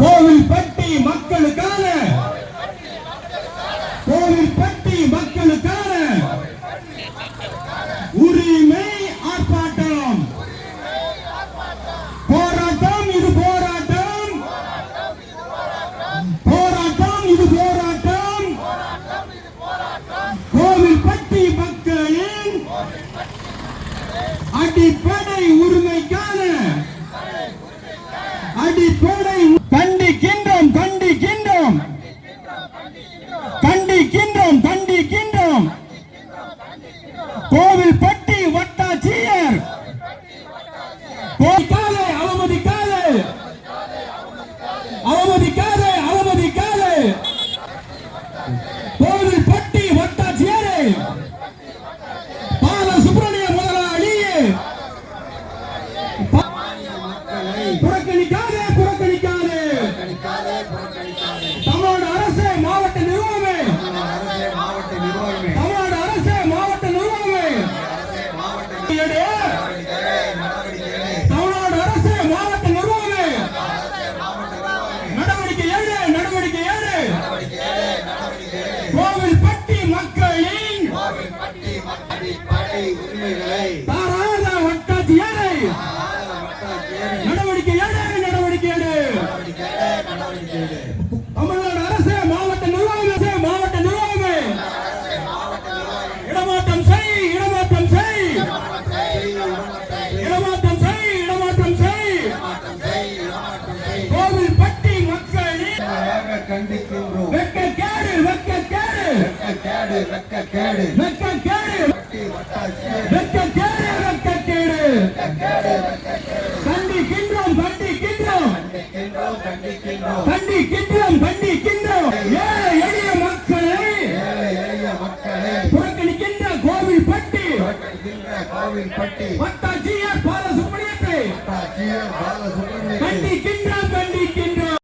கோவில்பட்டி மக்களுக்கான கோவில்பட்டி மக்களுக்கான உரிமை ஆர்ப்பாட்டம். போராட்டம் இது போராட்டம், போராட்டம் இது போராட்டம். கோவில்பட்டி மக்களின் அடிப்படை உரிமைக்கான அடிப்படை கண்டிக்கின்றோம் கண்டிக்கின்றோம் கண்டிக்கின்றோம் கண்டிக்கின்றோம். கோவில்பட்டி வட்டாட்சியர் அவமதிக்காதே அவமதிக்காதே அவமதிக்காதே. கோவில்பட்டி வட்டாட்சியரே பாலசுப்ரமணிய முதலாளியே புறக்கணிக்காதே புறக்கணிக்காதே. தமிழ்நாடு அரசு மாவட்ட நிர்வாகமே தமிழ்நாடு அரசு மாவட்ட நிர்வாகமே தமிழ்நாடு அரசு மாவட்ட நிர்வாகமே நடவடிக்கை ஏழு நடவடிக்கை ஏழு. கோவில்பட்டி மக்களின் தாராள வட்டாட்சியரை நடவடிக்கை ஏழு நடவடிக்கை ஏழு. தமிழ்நாடு அரசு மாவட்ட நிர்வாகமே மாவட்ட நிர்வாகமே இடமாற்றம் செய் இடமாற்றம் செய் இடமாற்றம் செய் இடமாற்றம் செய். கோவில்பட்டி மக்களின் வெட்கக்கேடு வெட்கக்கேடு வெட்கக்கேடு வெட்கக்கேடு வெட்கக்கேடு வெட்கக்கேடு. கண்டிக்கின்றோம் கண்டிக்கின்றோம் கண்டிக்கின்றோம் கண்டிக்கின்றோம். ஏழை எளிய மக்களை புறக்கணிக்கின்ற கோவில்பட்டி வட்டாட்சி